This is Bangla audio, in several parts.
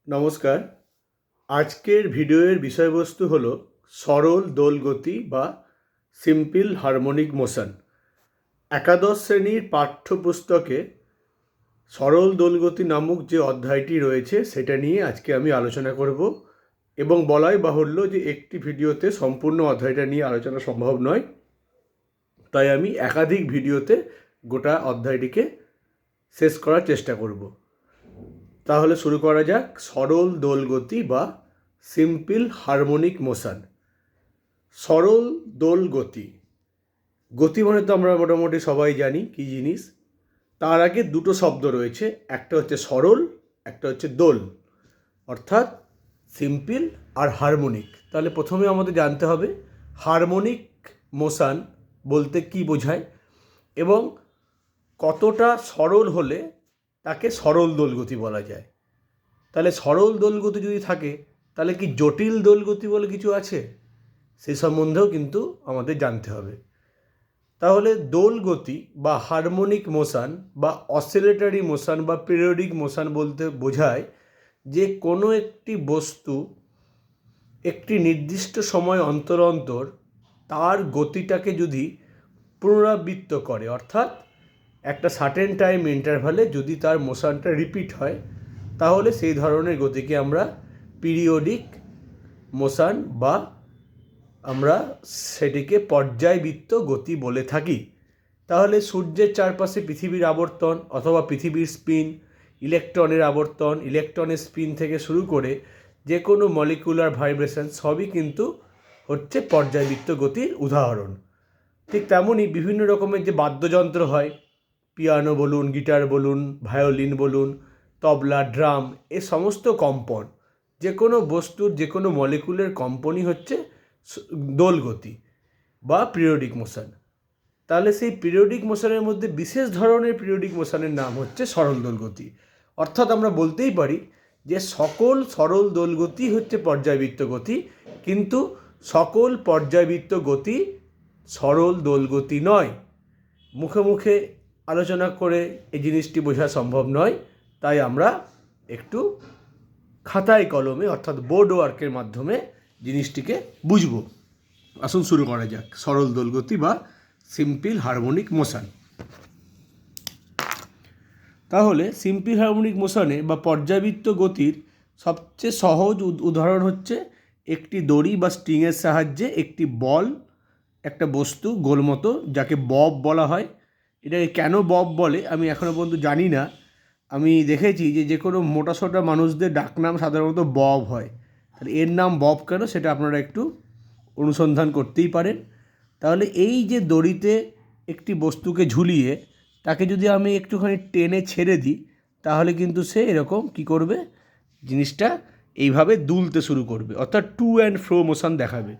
নমস্কার। আজকের ভিডিওর বিষয়বস্তু হলো সরল দোলগতি বা সিম্পল হারমোনিক মোশন। একাদশ শ্রেণীর পাঠ্যপুস্তকে সরল দোলগতি নামক যে অধ্যায়টি রয়েছে সেটা নিয়ে আজকে আমি আলোচনা করব, এবং বলাই বাহুল্য যে একটি ভিডিওতে সম্পূর্ণ অধ্যায়টা নিয়ে আলোচনা সম্ভব নয়, তাই আমি একাধিক ভিডিওতে গোটা অধ্যায়টিকে শেষ করার চেষ্টা করব। তাহলে শুরু করা যাক। সরল দোলগতি বা সিম্পল হারমোনিক মোশন। সরল দোলগতি, গতি মানে তো আমরা মোটামুটি সবাই জানি কী জিনিস। তার আগে দুটো শব্দ রয়েছে, একটা হচ্ছে সরল, একটা হচ্ছে দোল, অর্থাৎ সিম্পল আর হারমোনিক। তাহলে প্রথমে আমাদের জানতে হবে হারমোনিক মোশন বলতে কী বোঝায় এবং কতটা সরল হলে তাকে সরল দোলগতি বলা যায়। তাহলে সরল দোলগতি যদি থাকে তাহলে কি জটিল দোলগতি বলে কিছু আছে, সেই সম্বন্ধেও কিন্তু আমাদের জানতে হবে। তাহলে দোলগতি বা হারমোনিক মোশন বা অসিলেটরি মোশন বা পিরিয়ডিক মোশন বলতে বোঝায় যে কোনো একটি বস্তু একটি নির্দিষ্ট সময় অন্তর অন্তর তার গতিটাকে যদি পুনরাবৃত্ত করে, অর্থাৎ একটা সার্টেন টাইম ইন্টারভালে যদি তার মোশনটা রিপিট হয়, তাহলে সেই ধরনের গতিকে আমরা পিরিয়ডিক মোশন বা আমরা সেটিকে পর্যায়বৃত্ত গতি বলে থাকি। তাহলে সূর্যের চারপাশে পৃথিবীর আবর্তন অথবা পৃথিবীর স্পিন, ইলেকট্রনের আবর্তন, ইলেকট্রনের স্পিন থেকে শুরু করে যে কোনো মলিকুলার ভাইব্রেশন সবই কিন্তু হচ্ছে পর্যায়বৃত্ত গতির উদাহরণ। ঠিক তেমনই বিভিন্ন রকমের যে বাদ্যযন্ত্র হয়, পিয়ানো বলুন, গিটার বলুন, ভায়োলিন বলুন, তবলা, ড্রাম, এ সমস্ত কম্পন, যে কোনো বস্তুর যে কোনো মলিকুলের কম্পনই হচ্ছে দোলগতি বা পিরিয়ডিক মোশন। তাহলে সেই পিরিয়ডিক মোশনের মধ্যে বিশেষ ধরনের পিরিয়ডিক মোশনের নাম হচ্ছে সরল দোলগতি। অর্থাৎ আমরা বলতেই পারি যে সকল সরল দোলগতি হচ্ছে পর্যায়বৃত্ত গতি, কিন্তু সকল পর্যায়বৃত্ত গতি সরল দোলগতি নয়। মুখে মুখে আলোচনা করে এই জিনিসটি বোঝা সম্ভব নয়, তাই আমরা একটু খাতায় কলমে অর্থাৎ বোর্ড ওয়ার্কের মাধ্যমে জিনিসটিকে বুঝব। আসুন শুরু করা যাক সরল দোলগতি বা সিম্পল হারমোনিক মোশন। তাহলে সিম্পল হারমোনিক মোশনে বা পর্যায়বৃত্ত গতির সবচেয়ে সহজ উদাহরণ হচ্ছে একটি দড়ি বা স্ট্রিংয়ের সাহায্যে একটি বল, একটা বস্তু গোল মতো, যাকে বব বলা হয়। এটাকে কেন বব বলে আমি এখনও পর্যন্ত জানি না। আমি দেখেছি যে কোনো মোটাসোটা মানুষদের ডাকনাম সাধারণত বব হয়। তাহলে এর নাম বব কেন সেটা আপনারা একটু অনুসন্ধান করতেই পারেন। তাহলে এই যে দড়িতে একটি বস্তুকে ঝুলিয়ে তাকে যদি আমি একটুখানি টেনে ছেড়ে দিই, তাহলে কিন্তু সে এরকম কী করবে, জিনিসটা এইভাবে দুলতে শুরু করবে, অর্থাৎ টু অ্যান্ড ফ্রো মোশন দেখাবে।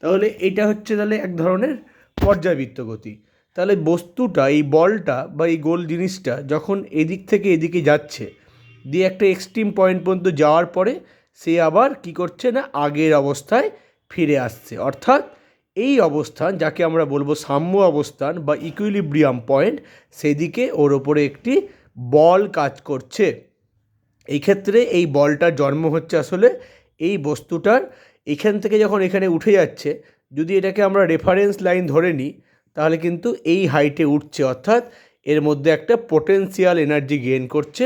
তাহলে এটা হচ্ছে তাহলে এক ধরনের পর্যায়বৃত্ত গতি। তাহলে বস্তুটা, এই বলটা বা এই গোল জিনিসটা যখন এদিক থেকে এদিকে যাচ্ছে, দিয়ে একটা এক্সট্রিম পয়েন্ট পর্যন্ত যাওয়ার পরে সে আবার কি করছে না, আগের অবস্থায় ফিরে আসছে। অর্থাৎ এই অবস্থান, যাকে আমরা বলবো সাম্য অবস্থান বা ইকুইলিব্রিয়াম পয়েন্ট, সেদিকে ওর ওপরে একটি বল কাজ করছে। এই ক্ষেত্রে এই বলটার জন্ম হচ্ছে আসলে এই বস্তুটার এখান থেকে যখন এখানে উঠে যাচ্ছে, যদি এটাকে আমরা রেফারেন্স লাইন ধরে নিই, তাহলে কিন্তু এই হাইটে উঠছে, অর্থাৎ এর মধ্যে একটা পোটেনশিয়াল এনার্জি গেইন করছে,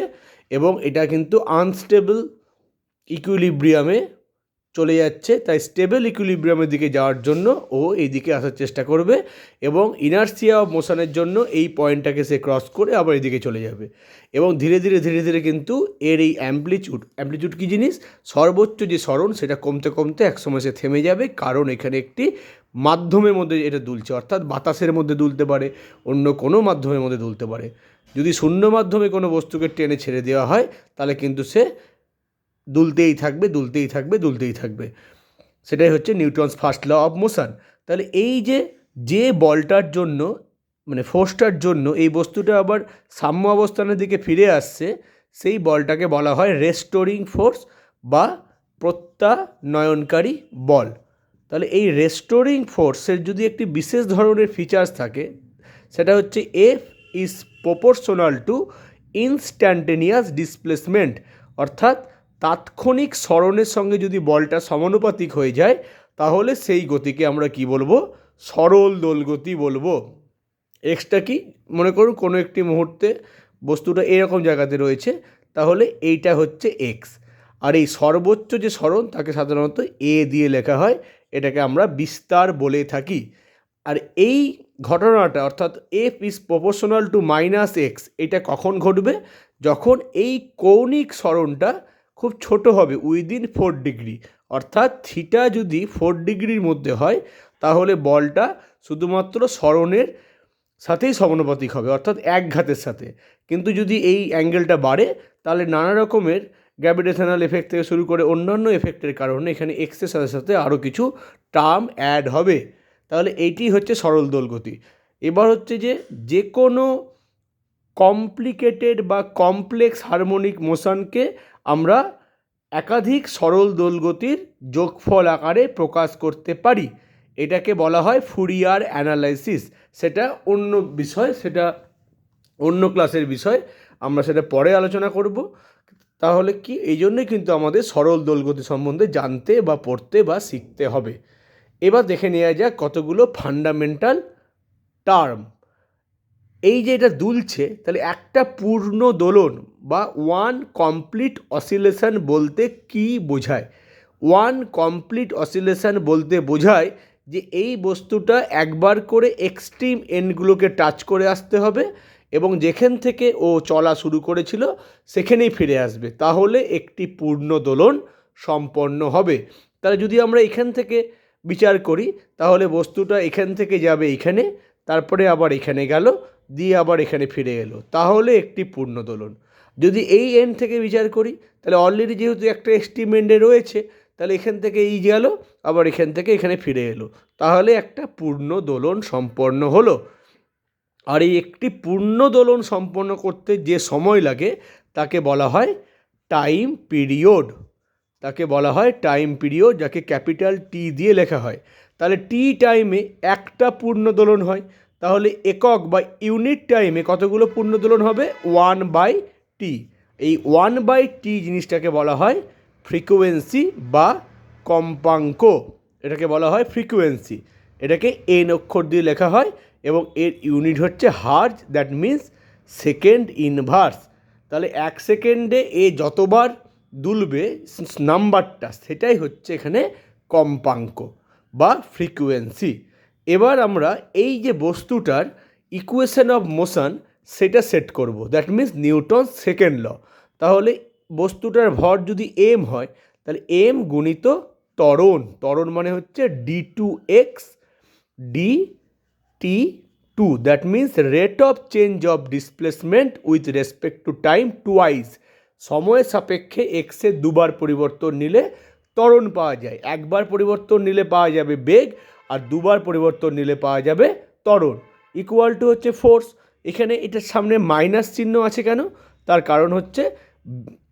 এবং এটা কিন্তু আনস্টেবল ইকুইলিব্রিয়ামে চলে যাচ্ছে। তাই স্টেবল ইকুইলিব্রিয়ামের দিকে যাওয়ার জন্য ও এই দিকে আসার চেষ্টা করবে, এবং ইনার্সিয়া অফ মোশনের জন্য এই পয়েন্টটাকে সে ক্রস করে আবার এদিকে চলে যাবে। এবং ধীরে ধীরে ধীরে ধীরে কিন্তু এর এই অ্যাম্প্লিটিউড কী জিনিস, সর্বোচ্চ যে স্মরণ, সেটা কমতে কমতে একসময় সে থেমে যাবে, কারণ এখানে একটি মাধ্যমের মধ্যে এটা দুলছে, অর্থাৎ বাতাসের মধ্যে দুলতে পারে, অন্য কোনো মাধ্যমের মধ্যে দুলতে পারে। যদি শূন্য মাধ্যমে কোনো বস্তুকে টেনে ছেড়ে দেওয়া হয়, তাহলে কিন্তু সে দুলতেই থাকবে, দুলতেই থাকবে, দুলতেই থাকবে। সেটাই হচ্ছে Newton's first law of motion. তাহলে এই যে বলটার জন্য, মানে ফোর্সটার জন্য এই বস্তুটা আবার সাম্য অবস্থানের দিকে ফিরে আসছে, সেই বলটাকে বলা হয় রেস্টোরিং ফোর্স বা প্রত্যানয়নকারী বল। তাহলে এই রেস্টোরিং ফোর্সের যদি একটি বিশেষ ধরনের ফিচার্স থাকে, সেটা হচ্ছে F is proportional to instantaneous displacement, অর্থাৎ তাৎক্ষণিক সরণের সঙ্গে যদি বলটা সমানুপাতিক হয়ে যায় তাহলে সেই গতিকে আমরা কি বলবো, সরল দোলগতি বলবো। এক্সটা কি, মনে করুন কোনো একটি মুহূর্তে বস্তুটা এরকম জায়গাতে রয়েছে, তাহলে এইটা হচ্ছে এক্স। আর এই সর্বোচ্চ যে সরণ তাকে সাধারণত এ দিয়ে লেখা হয়, এটাকে আমরা বিস্তার বলে থাকি। আর এই ঘটনাটা অর্থাৎ F is proportional to minus x, এটা কখন ঘটবে, যখন এই কৌণিক সরণটা খুব ছোট হবে, উইদিন 4 ডিগ্রি। অর্থাৎ থিটা যদি 4 ডিগ্রির মধ্যে হয় তাহলে বলটা শুধুমাত্র সরণের সাথেই সমানুপাতিক হবে, অর্থাৎ এক ঘাতের সাথে। কিন্তু যদি এই অ্যাঙ্গেলটা বাড়ে তাহলে নানা রকমের গ্র্যাভিটেশনাল এফেক্ট থেকে শুরু করে অন্যান্য এফেক্টের কারণে এখানে এক্সের সাথে সাথে আরও কিছু টার্ম অ্যাড হবে। তাহলে এইটি হচ্ছে সরল দোলগতি। এবার হচ্ছে যে কোনো কমপ্লিকেটেড বা কমপ্লেক্স হারমোনিক মোশনকে আমরা একাধিক সরল দোলগতির যোগফল আকারে প্রকাশ করতে পারি। এটাকে বলা হয় ফুরিয়ার অ্যানালাইসিস। সেটা অন্য বিষয়, সেটা অন্য ক্লাসের বিষয়, আমরা সেটা পরে আলোচনা করব। তাহলে কি, এই জন্যই কিন্তু আমাদের সরল দোলগতি সম্বন্ধে জানতে বা পড়তে বা শিখতে হবে। এবার দেখে নেওয়া যাক কতগুলো ফান্ডামেন্টাল টার্ম। এই যে এটা দুলছে, তাহলে একটা পূর্ণ দোলন বা ওয়ান কমপ্লিট অসিলেশন বলতে কি বোঝায়? ওয়ান কমপ্লিট অসিলেশন বলতে বোঝায় যে এই বস্তুটা একবার করে এক্সট্রিম এন্ডগুলোকে টাচ করে আসতে হবে এবং যেখান থেকে ও চলা শুরু করেছিল সেখানেই ফিরে আসবে, তাহলে একটি পূর্ণ দোলন সম্পন্ন হবে। তাহলে যদি আমরা এখান থেকে বিচার করি তাহলে বস্তুটা এখান থেকে যাবে এখানে, তারপরে আবার এখানে গেল, দিয়ে আবার এখানে ফিরে এলো, তাহলে একটি পূর্ণ দোলন। যদি এই এন্ড থেকে বিচার করি তাহলে অলরেডি যেহেতু একটা এক্সট্রিম এন্ডে রয়েছে, তাহলে এখান থেকে এই গেল, আবার এখান থেকে এখানে ফিরে এলো, তাহলে একটা পূর্ণ দোলন সম্পন্ন হলো। আর এই একটি পূর্ণ দোলন সম্পন্ন করতে যে সময় লাগে তাকে বলা হয় টাইম পিরিয়ড। তাকে বলা হয় টাইম পিরিয়ড, যাকে ক্যাপিটাল টি দিয়ে লেখা হয়। তাহলে টি টাইমে একটা পূর্ণ দোলন হয়, তাহলে একক বা ইউনিট টাইমে কতগুলো পূর্ণ দোলন হবে? 1/t। এই 1/t জিনিসটাকে বলা হয় ফ্রিকোয়েন্সি বা কম্পাঙ্ক। এটাকে বলা হয় ফ্রিকোয়েন্সি। এটাকে এন অক্ষর দিয়ে লেখা হয় এবং এর ইউনিট হচ্ছে hertz, that means second inverse. তাহলে 1 সেকেন্ডে এ যতবার দুলবে নাম্বারটা, সেটাই হচ্ছে এখানে কম্পাঙ্ক বা ফ্রিকোয়েন্সি। এবার আমরা এই যে বস্তুটার ইকুয়েশন অফ মোশন সেটা সেট করব, that means Newton second law. তাহলে বস্তুটার ভর যদি এম হয় তাহলে এম গুণিত ত্বরণ, ত্বরণ মানে হচ্ছে d2x dt2, that means rate of change of displacement with respect to time twice. সময়ের সাপেক্ষে এক্সের দুবার পরিবর্তন নিলে ত্বরণ পাওয়া যায়। একবার পরিবর্তন নিলে পাওয়া যাবে বেগ, আর দুবার পরিবর্তন নিলে পাওয়া যাবে ত্বরণ। ইকুয়াল টু হচ্ছে ফোর্স। এখানে এটার সামনে মাইনাস চিহ্ন আছে কেন? তার কারণ হচ্ছে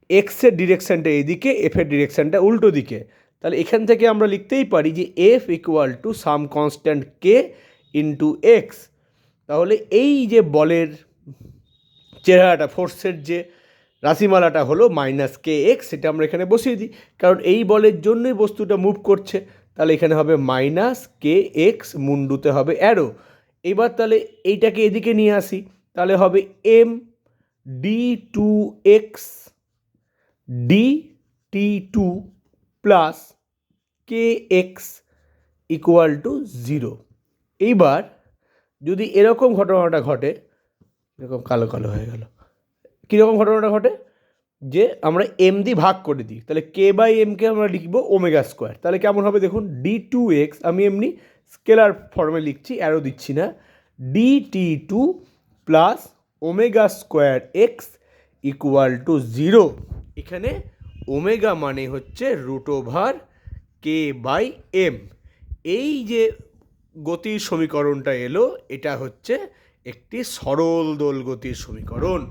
এক্সের ডিরেকশানটা এদিকে, এফের ডিরেকশানটা উল্টো দিকে। তাহলে এখান থেকে আমরা লিখতেই পারি যে F equal to some constant K into x. তাহলে এই যে বলের চেহারাটা, ফোর্সের যে রাশিমালাটা হলো মাইনাস কে এক্স, সেটা আমরা এখানে বসিয়ে দিই, কারণ এই বলের জন্যই বস্তুটা মুভ করছে। তাহলে এখানে হবে মাইনাস কে এক্স, মুন্ডুতে হবে অ্যারো। এবার তাহলে এইটাকে এদিকে নিয়ে আসি, তাহলে হবে M D two X D T two plus K X equal to 0। এইবার যদি এরকম ঘটনাটা ঘটে, এরকম কালো কালো হয়ে গেল, কীরকম ঘটনাটা ঘটে যে আমরা এম দিয়ে ভাগ করে দিই, তাহলে কে বাই এমকে আমরা লিখব ওমেগা স্কোয়ার। তাহলে কেমন হবে দেখুন, d2x, আমি এমনি স্কেলার ফর্মে লিখছি, অ্যারো দিচ্ছি না, dt2 plus omega square x equal to 0। এখানে ওমেগা মানে হচ্ছে √k/m। এই যে গতির সমীকরণটা এলো, এটা হচ্ছে একটি সরল দোলগতির সমীকরণ।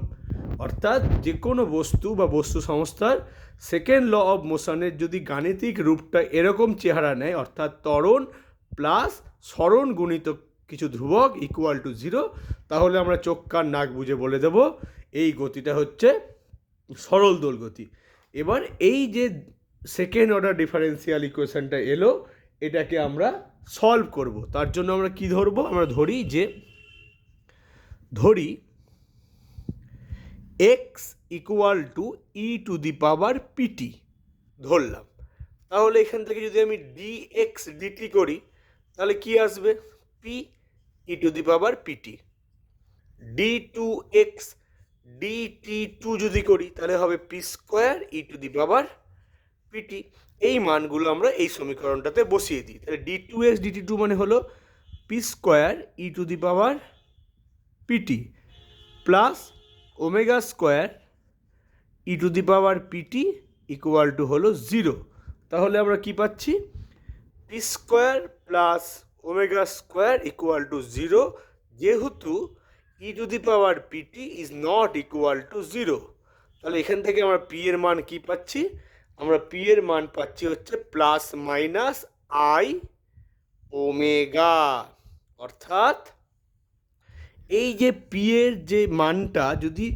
অর্থাৎ যে কোনো বস্তু বা বস্তু সংস্থার সেকেন্ড ল অফ মোশনের যদি গাণিতিক রূপটা এরকম চেহারা নেয়, অর্থাৎ ত্বরণ প্লাস সরণ গুণিত কিছু ধ্রুবক ইকুয়াল টু 0, তাহলে আমরা চোখ কান নাক বুঝে বলে দেব এই গতিটা হচ্ছে সরল দোলগতি। এবার এই যে সেকেন্ড অর্ডার ডিফারেন্সিয়াল ইকুয়েশনটা এলো, এটাকে আমরা সলভ করব। তার জন্য আমরা কি ধরবো, আমরা ধরি X equal to E to the power P T ধরলাম। তাহলে এখান থেকে যদি আমি ডি এক্স ডিটি করি তাহলে কি আসবে, P E to the power P T. D two X D T two যদি করি তাহলে হবে P square E to the power P T. এই মানগুলো আমরা এই সমীকরণটাতে বসিয়ে দিই। তাহলে D two X D T two মানে হলো P square E to the power P T plus omega square E to the power P T equal to হলো 0। তাহলে আমরা কি পাচ্ছি, P square plus omega square equal to 0, যেহেতু e to the power p t is not equal to 0। তাহলে এখান থেকে আমরা পি এর মান কি পাচ্ছি, আমরা পি এর মান পাচ্ছি হচ্ছে প্লাস মাইনাস আই ওমেগা। অর্থাৎ এই যে পি এর যে মানটা যদি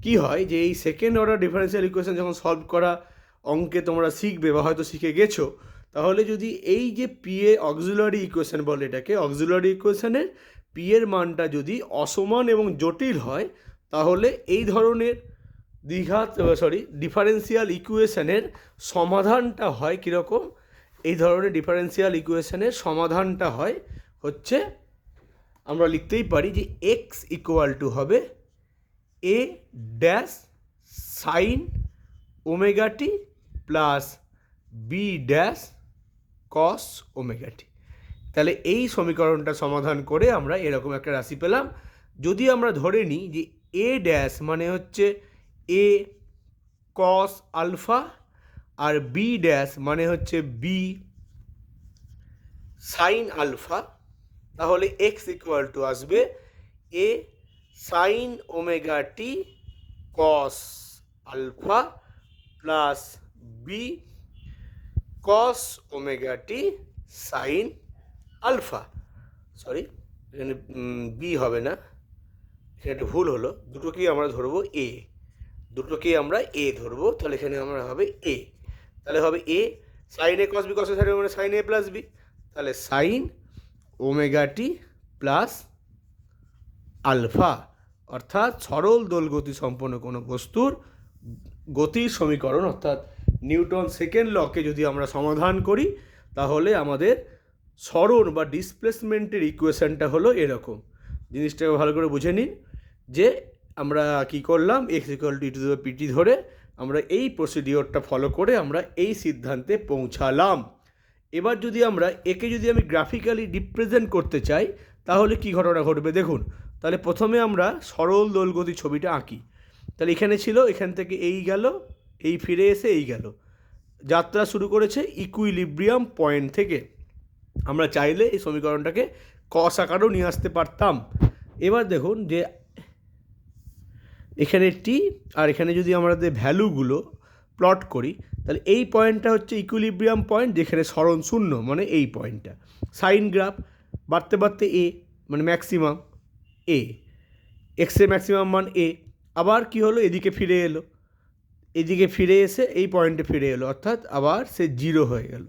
কি হয়, যে এই সেকেন্ড অর্ডার ডিফারেন্সিয়াল ইকুয়েশন যখন সলভ করা অঙ্কে তোমরা শিখবে বা হয়তো শিখে গেছো, তাহলে যদি এই যে পি এ অক্সিলারি ইকুয়েশন বলে এটাকে, অক্সিলারি ইকুয়েশনের পি এর মানটা যদি অসমান এবং জটিল হয়, তাহলে এই ধরনের ডিফারেন্সিয়াল ইকুয়েশনের সমাধানটা হয় কীরকম, এই ধরনের ডিফারেন্সিয়াল ইকুয়েশনের সমাধানটা হয় হচ্ছে, আমরা লিখতেই পারি যে এক্স ইকুয়াল টু হবে a dash sine omega t plus b dash cos omega t. তাহলে এই সমীকরণটা সমাধান করে আমরা এরকম একটা রাশি পেলাম। যদি আমরা ধরে নিই যে এ ড্যাশ মানে হচ্ছে এ কস আলফা আর বি ড্যাশ মানে হচ্ছে বি সাইন আলফা, তাহলে এক্স ইকুয়াল টু আসবে a sine omega t cos alpha plus b cos omega t sine alpha. Sorry, এখানে বি হবে না, এখানে একটা ভুল হলো, দুটোকেই আমরা ধরবো এ, দুটোকেই আমরা এ ধরবো। তাহলে এখানে আমরা হবে এ, তাহলে হবে এ সাইন এ কস বি কস সাইন মানে সাইন এ প্লাস বি, তাহলে sign omega t plus alpha. অর্থাৎ সরল দোলগতি সম্পন্ন কোনো বস্তুর গতির সমীকরণ অর্থাৎ নিউটন সেকেন্ড লকে যদি আমরা সমাধান করি, তাহলে আমাদের সরণ বা ডিসপ্লেসমেন্টের ইকুয়েশনটা হলো এরকম। জিনিসটাকে ভালো করে বুঝে নিন যে আমরা কি করলাম, X equal to E to the power P T ধরে আমরা এই প্রসিডিওরটা ফলো করে আমরা এই সিদ্ধান্তে পৌঁছালাম। এবার যদি আমরা একে যদি আমি গ্রাফিক্যালি রিপ্রেজেন্ট করতে চাই তাহলে কি ঘটনা ঘটবে দেখুন। তাহলে প্রথমে আমরা সরল দোলগতি ছবিটা আঁকি। তাহলে এখানে ছিল, এখান থেকে এই গেল, এই ফিরে এসে এই গেল, যাত্রা শুরু করেছে ইকুইলিব্রিয়াম পয়েন্ট থেকে। আমরা চাইলে এই সমীকরণটাকে কস আকারেও নিয়ে আসতে পারতাম। এবার দেখুন যে এখানে টি আর এখানে যদি আমাদের ভ্যালুগুলো প্লট করি, তাহলে এই পয়েন্টটা হচ্ছে ইকুইলিব্রিয়াম পয়েন্ট, যেখানে সরণ শূন্য মানে এই পয়েন্টটা। সাইন গ্রাফ বাড়তে বাড়তে এ মানে ম্যাক্সিমাম এ, এক্সের ম্যাক্সিমাম মান এ, আবার কি হলো এদিকে ফিরে এলো, এদিকে ফিরে এসে এই পয়েন্টে ফিরে এলো, অর্থাৎ আবার সে 0 হয়ে গেল,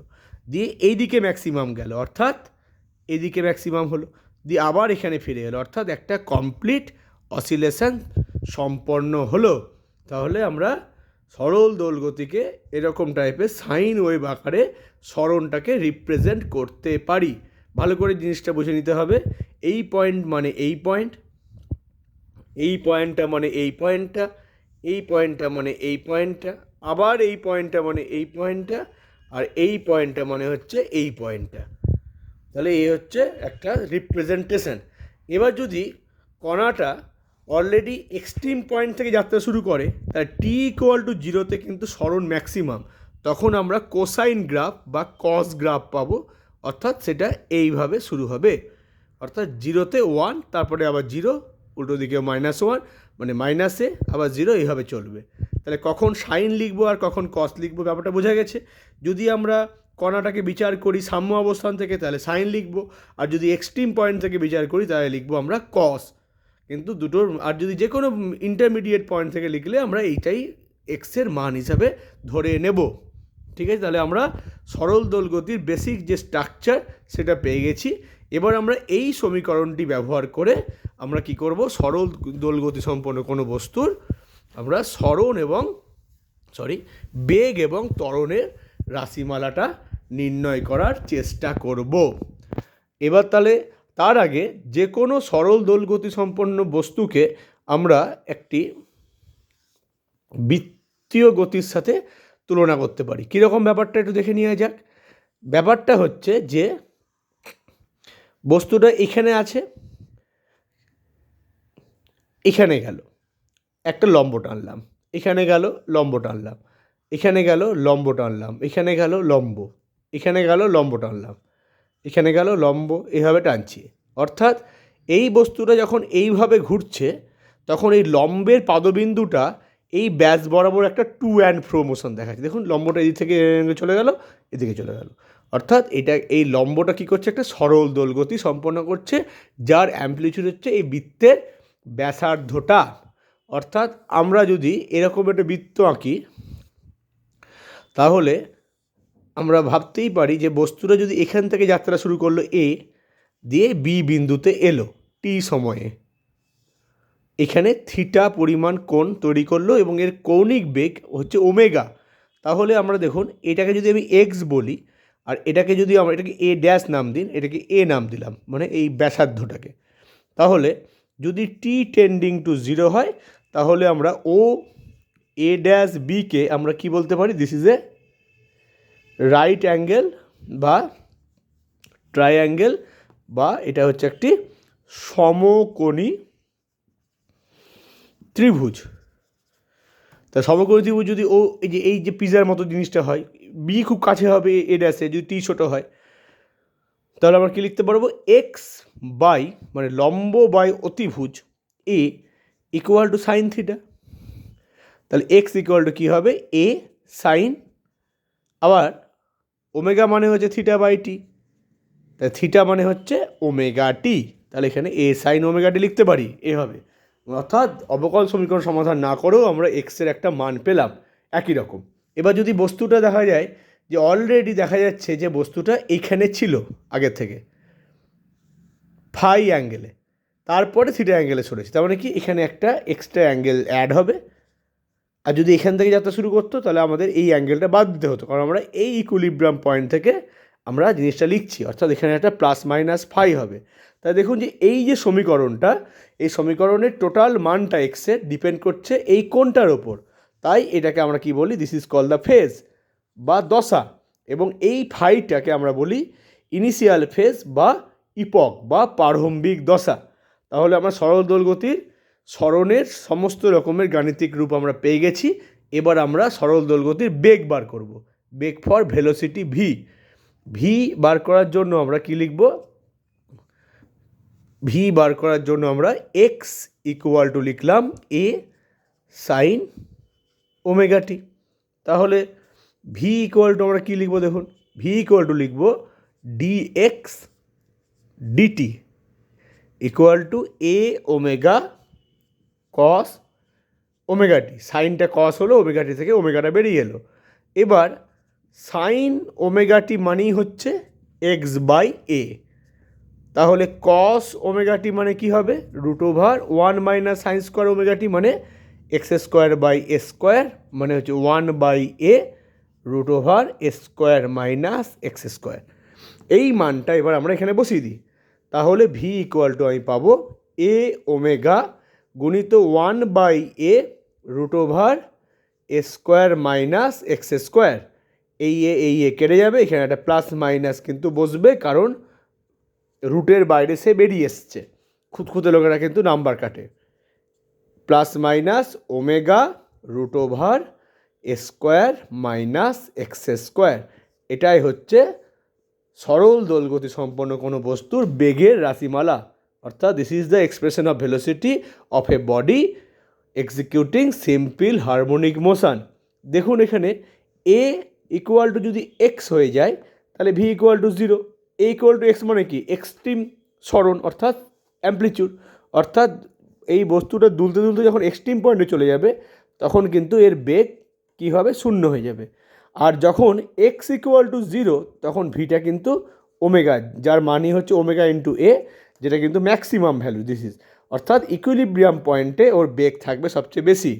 দিয়ে এইদিকে ম্যাক্সিমাম গেল অর্থাৎ এদিকে ম্যাক্সিমাম হলো, দিয়ে আবার এখানে ফিরে এলো, অর্থাৎ একটা কমপ্লিট অসিলেশন সম্পন্ন হলো। তাহলে আমরা সরল দোলগতিকে এরকম টাইপের সাইন ওয়েভ আকারে সরণটাকে রিপ্রেজেন্ট করতে পারি। ভালো করে জিনিসটা বুঝে নিতে হবে। এই পয়েন্ট মানে এই পয়েন্ট, এই পয়েন্টটা মানে এই পয়েন্টটা, এই পয়েন্টটা মানে এই পয়েন্টটা, আবার এই পয়েন্টটা মানে এই পয়েন্টটা, আর এই পয়েন্টটা মানে হচ্ছে এই পয়েন্টটা। তাহলে এই হচ্ছে একটা রিপ্রেজেন্টেশন। এবার যদি কণাটা অলরেডি এক্সট্রিম পয়েন্ট থেকে যাত্রা শুরু করে, তাহলে টি ইকুয়াল টু 0-তে কিন্তু সরণ ম্যাক্সিমাম, তখন আমরা কোসাইন গ্রাফ বা কস গ্রাফ পাবো, অর্থাৎ সেটা এইভাবে শুরু হবে, অর্থাৎ 0-তে 1, তারপরে আবার 0, উল্টো দিকে -1 মানে মাইনাসে আবার 0, এইভাবে চলবে। তাহলে কখন সাইন লিখবো আর কখন কস লিখবো ব্যাপারটা বোঝা গেছে। যদি আমরা কণাটাকে বিচার করি সাম্য অবস্থান থেকে তাহলে সাইন লিখবো, আর যদি এক্সট্রিম পয়েন্ট থেকে বিচার করি তাহলে লিখবো আমরা কস। কিন্তু দুটোর, আর যদি যে কোনো ইন্টারমিডিয়েট পয়েন্ট থেকে লিখলে আমরা এইটাই এক্সের মান হিসাবে ধরে নেব। ঠিক আছে, তাহলে আমরা সরল দোলগতির বেসিক যে স্ট্রাকচার সেটা পেয়ে গেছি। এবার আমরা এই সমীকরণটি ব্যবহার করে আমরা কি করব, সরল দোলগতি সম্পন্ন কোনো বস্তুর আমরা বেগ এবং ত্বরণের রাশিমালাটা নির্ণয় করার চেষ্টা করব। এবার তাহলে তার আগে যে কোনো সরল দোলগতি সম্পন্ন বস্তুকে আমরা একটি বৃত্তীয় গতির সাথে তুলনা করতে পারি। কীরকম ব্যাপারটা একটু দেখে নেওয়া যাক। ব্যাপারটা হচ্ছে যে বস্তুটা এখানে আছে, এখানে গেল, একটা লম্ব টানলাম, এখানে গেল লম্ব টানলাম, এখানে গেল লম্ব টানলাম, এখানে গেল লম্ব, এখানে গেল লম্ব টানলাম, এখানে গেল লম্ব, এইভাবে টানছি। অর্থাৎ এই বস্তুটা যখন এইভাবে ঘুরছে তখন এই লম্বের পাদবিন্দুটা এই ব্যাস বরাবর একটা টু অ্যান্ড ফ্রো মোশন দেখাচ্ছে। দেখুন লম্বটা এদিক থেকে চলে গেল, এদিকে চলে গেল। অর্থাৎ এই লম্বটা কী করছে, একটা সরল দোলগতি সম্পন্ন করছে, যার অ্যাম্প্লিটিউড হচ্ছে এই বৃত্তের ব্যাসার্ধটা। অর্থাৎ আমরা যদি এরকম একটা বৃত্ত আঁকি তাহলে আমরা ভাবতেই পারি যে বস্তুটা যদি এখান থেকে যাত্রা শুরু করলো এ দিয়ে বি বিন্দুতে এলো টি সময়ে, এখানে থিটা পরিমাণ কোণ তৈরি করলো এবং এর কৌণিক বেগ হচ্ছে ওমেগা। তাহলে আমরা দেখুন এটাকে যদি আমি এক্স বলি আর এটাকে যদি আমরা এটাকে এ ড্যাশ নাম দিন, এটাকে এ নাম দিলাম, মানে এই ব্যাসার্ধটাকে, তাহলে যদি টি টেন্ডিং টু 0 হয় তাহলে আমরা ও এ ড্যাশ বিকে আমরা কি বলতে পারি, this is a right angle বা ট্রাইঅ্যাঙ্গেল, বা এটা হচ্ছে একটি সমকোণী ত্রিভুজ। তা সমকোণী ত্রিভুজ যদি এই যে পিজার মতো জিনিসটা হয়, বি খুব কাছে হবে এ ড্যাশে, যদি টি ছোটো হয় তাহলে আমরা কী লিখতে পারবো, এক্স বাই মানে লম্ব বাই অতিভুজ এ ইকুয়াল টু সাইন থিটা। তাহলে এক্স ইকুয়াল টু কী হবে, এ সাইন, আবার ওমেগা মানে হচ্ছে থিটা বাই টি, তাহলে থিটা মানে হচ্ছে ওমেগা টি, তাহলে এখানে এ সাইন ওমেগা টি লিখতে পারি এভাবে। অর্থাৎ অবকল সমীকরণ সমাধান না করেও আমরা এক্সের একটা মান পেলাম একই রকম। এবার যদি বস্তুটা দেখা যায় যে অলরেডি দেখা যাচ্ছে যে বস্তুটা এইখানে ছিল আগের থেকে ফাই অ্যাঙ্গেলে, তারপরে থিটা অ্যাঙ্গেলে সরেছে, তার মানে কি এখানে একটা এক্সট্রা অ্যাঙ্গেল অ্যাড হবে। আর যদি এখান থেকে যাত্রা শুরু করতো তাহলে আমাদের এই অ্যাঙ্গেলটা বাদ দিতে হতো, কারণ আমরা এই ইকুইলিব্রিয়াম পয়েন্ট থেকে আমরা জিনিসটা লিখছি, অর্থাৎ এখানে একটা প্লাস মাইনাস ফাই হবে। তাই দেখুন যে এই যে সমীকরণটা, এই সমীকরণের টোটাল মানটা এক্সের ডিপেন্ড করছে এই কোণটার ওপর। তাই এটাকে আমরা কি বলি, this is call the phase বা দশা, এবং এই ফাইটাকে আমরা বলি ইনিশিয়াল ফেজ বা ইপক বা প্রারম্ভিক দশা। তাহলে আমরা সরল দোলগতির সরণের সমস্ত রকমের গাণিতিক রূপ আমরা পেয়ে গেছি। এবার আমরা সরল দোলগতির বেগ বার করব, বেগ ফর ভেলোসিটি ভি। ভি বার করার জন্য আমরা কি লিখব, ভি বার করার জন্য আমরা এক্স ইকুয়াল টু লিখলাম এ সাইন ওমেগা টি। তাহলে ভি ইকুয়াল টু আমরা কী লিখব, দেখুন ভি ইকুয়াল টু লিখব d x d t equal to a omega cos omega t. সাইনটা কস হলো, ওমেগা টি থেকে ওমেগাটা বেরিয়ে এলো। এবার সাইন ওমেগা টি মানেই হচ্ছে এক্স বাই এ। তাহলে কস ওমেগা টি মানে কী হবে, root over 1 minus sine square omega t, মানে x square by a square, মানে হচ্ছে 1 by A root over A square minus x square. এই মানটা এবার আমরা এখানে বসিয়ে দিই। তাহলে ভি ইকুয়াল টু আমি পাবো এ ওমেগা গুণিত 1 by A root over A square minus x square. এই এ কেটে যাবে, এখানে একটা প্লাস মাইনাস কিন্তু বসবে, কারণ রুটের বাইরে সে বেরিয়ে এসছে। খুঁতখুঁতে লোকেরা কিন্তু নাম্বার কাটে। Plus minus omega root over এ স্কোয়ার মাইনাস এক্স স্কোয়ার, এটাই হচ্ছে সরল দোলগতি সম্পন্ন কোনো বস্তুর বেগের রাশিমালা। অর্থাৎ this is the expression of velocity of A body executing simple harmonic motion. দেখুন এখানে এ ইকুয়াল টু যদি এক্স হয়ে যায় তাহলে V equal to 0। A equal to x মানে কি, এক্সট্রিম সরণ অর্থাৎ অ্যাম্প্লিটিউড। অর্থাৎ এই বস্তুটা দুলতে দুলতে যখন এক্সট্রিম পয়েন্টে চলে যাবে তখন কিন্তু এর বেগ কী হবে, শূন্য হয়ে যাবে। আর যখন এক্স ইকুয়াল টু 0 তখন ভিটা কিন্তু ওমেগা, যার মানে হচ্ছে ওমেগা ইন্টু এ, যেটা কিন্তু ম্যাক্সিমাম ভ্যালু দিস ইজ, অর্থাৎ ইকুইলিব্রিয়াম পয়েন্টে ওর বেগ থাকবে সবচেয়ে বেশি।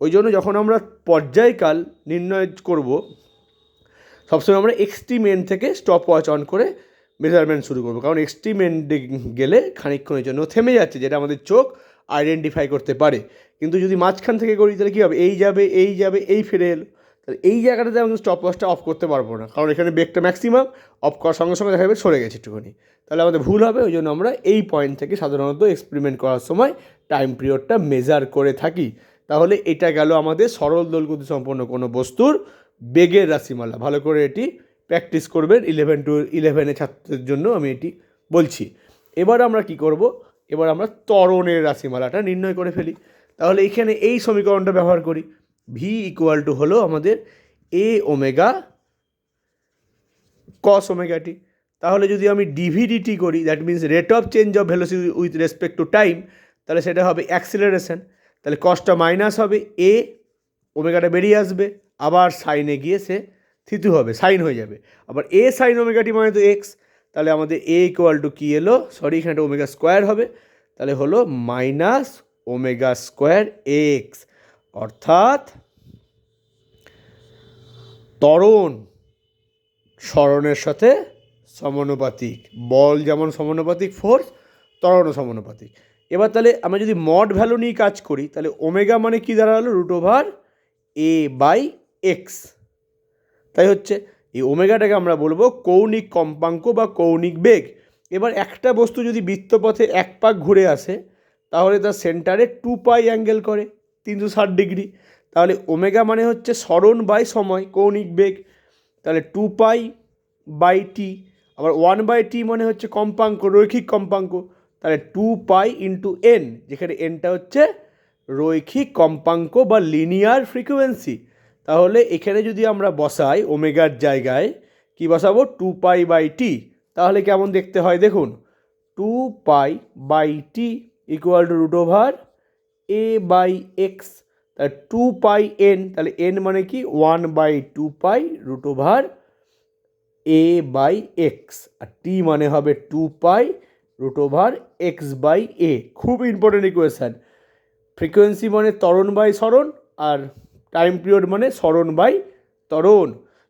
ওই জন্য যখন আমরা পর্যায়কাল নির্ণয় করব, সবসময় আমরা এক্সট্রিম এন্ড থেকে স্টপ ওয়াচ অন করে মেজারমেন্ট শুরু করবো, কারণ এক্সট্রিম এন্ডে গেলে খানিকক্ষণের জন্য থেমে যাচ্ছে, যেটা আমাদের চোখ আইডেন্টিফাই করতে পারে। কিন্তু যদি মাঝখান থেকে করি তাহলে কী হবে, এই যাবে এই যাবে এই ফিরে এলো, তাহলে এই জায়গাটাতে আমি স্টপ ওয়াচটা অফ করতে পারবো না, কারণ এখানে বেগটা ম্যাক্সিমাম, অফ করার সঙ্গে সঙ্গে দেখা যাবে সরে গেছে একটুখানি, তাহলে আমাদের ভুল হবে। ওই জন্য আমরা এই পয়েন্ট থেকে সাধারণত এক্সপেরিমেন্ট করার সময় টাইম পিরিয়ডটা মেজার করে থাকি। তাহলে এটা গেল আমাদের সরল দোলগতি সম্পন্ন কোনো বস্তুর বেগের রাশিমালা। ভালো করে এটি প্র্যাকটিস করবেন, 11 to 11 ছাত্রদের জন্য আমি এটি বলছি। এবার আমরা কি করব, এবার আমরা ত্বরণের রাশিমালাটা নির্ণয় করে ফেলি। তাহলে এখানে এই সমীকরণটা ব্যবহার করি, ভি ইকুয়াল টু হলো আমাদের এ ওমেগা কস ওমেগা টি। তাহলে যদি আমি ডিভিডিটি করি, that means rate of change of velocity with respect to time, তাহলে সেটা হবে অ্যাক্সিলারেশন। তাহলে কসটা মাইনাস হবে, এ ওমেগাটা বেরিয়ে আসবে, আবার সাইনে গিয়ে সে থিতু হবে, সাইন হয়ে যাবে। আবার এ সাইন ওমেগাটি মানে তো এক্স, তাহলে আমাদের এ ইকুয়াল টু কী এলো, সরি এখানে একটা ওমেগা স্কোয়ার হবে, তাহলে হলো মাইনাস ওমেগা স্কোয়ার এক্স। অর্থাৎ ত্বরণ সরণের সাথে সমানুপাতিক, বল যেমন সমানুপাতিক ফোর্স, ত্বরণও সমানুপাতিক। এবার তাহলে আমরা যদি মড ভ্যালু নিয়ে কাজ করি, তাহলে ওমেগা মানে কী দাঁড়ালো, root over A by X. তাই হচ্ছে এই ওমেগাটাকে আমরা বলবো কৌণিক কম্পাঙ্ক বা কৌণিক বেগ। এবার একটা বস্তু যদি বৃত্তপথে এক পাক ঘুরে আসে, তাহলে তার সেন্টারে 2π অ্যাঙ্গেল করে 360 ডিগ্রি। তাহলে ওমেগা মানে হচ্ছে সরণ বাই সময়, কৌণিক বেগ, তাহলে 2π বাই টি। আবার 1/t মানে হচ্ছে কম্পাঙ্ক, রৈখিক কম্পাঙ্ক, তাহলে 2π ইন্টু এন, যেখানে এনটা হচ্ছে রৈখিক কম্পাঙ্ক বা লিনিয়ার ফ্রিকোয়েন্সি। তাহলে এখানে যদি আমরা বসাই ওমেগার জায়গায় কি বসাবো, 2π বাই টি, তাহলে কেমন দেখতে হয় দেখুন, 2π by t equal to root over A by x, তাহলে 2π এন, তাহলে এন মানে কি 1/2π root over A by x, আর টি মানে হবে 2π root over x by a. খুব ইম্পর্টেন্ট ইকুয়েশান। ফ্রিকোয়েন্সি মানে ত্বরণ বাই সরণ, আর টাইম পিরিয়ড মানে সরণ বাই ত্বরণ।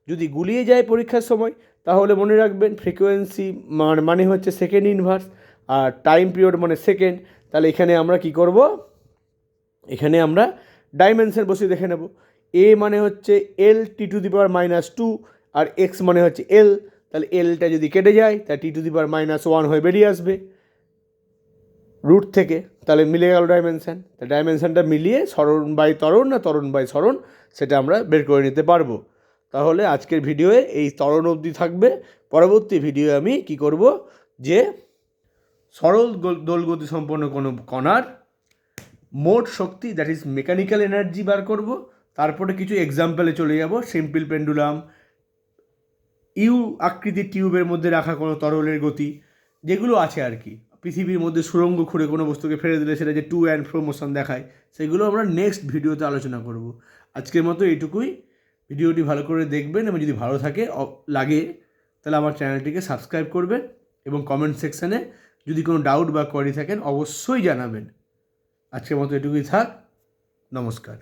যদি গুলিয়ে যায় পরীক্ষার সময়, তাহলে মনে রাখবেন ফ্রিকোয়েন্সি মানে হচ্ছে সেকেন্ড ইনভার্স, আর টাইম পিরিয়ড মানে সেকেন্ড। তাহলে এখানে আমরা কি করব, এখানে আমরা ডাইমেনশন বসিয়ে দেখে নেব। এ মানে হচ্ছে এল টি two the power -2, R x মানে হচ্ছে এল, তাহলে এলটা যদি কেটে যায় তাহলে টি টু দি পাওয়ার -1 হয়ে বেরিয়ে আসবে রুট থেকে, তাহলে মিলে গেল ডাইমেনশান। তা ডাইমেনশানটা মিলিয়ে সরণ বাই ত্বরণ না ত্বরণ বাই সরণ সেটা আমরা বের করে নিতে পারবো। তাহলে আজকের ভিডিওয়ে এই ত্বরণ অবধি থাকবে। পরবর্তী ভিডিওয়ে আমি কি করব, যে সরল দোলগতি সম্পন্ন কোনো কণার মোট শক্তি, that is mechanical energy bar করব। তারপরে কিছু এক্সাম্পলে চলে যাব, সিম্পল পেন্ডুলাম, ইউ আকৃতির টিউবের মধ্যে রাখা কোনো তরলের গতি, যেগুলো আছে আর কি, পৃথিবীর মধ্যে সুড়ঙ্গ খুঁড়ে কোনো বস্তুকে ফেলে দিলে সেটা যে টু অ্যান্ড ফ্রো মোশন দেখায়, সেগুলো আমরা নেক্সট ভিডিওতে আলোচনা করব। আজকের মতো এইটুকুই। ভিডিওটি ভালো করে দেখবেন এবং যদি ভালো লাগে তাহলে আমার চ্যানেলটিকে সাবস্ক্রাইব করবেন এবং কমেন্ট সেকশানে যদি কোনো ডাউট বা কোয়ারি থাকেন অবশ্যই জানাবেন। আজকের মতো এটুকুই থাক, নমস্কার।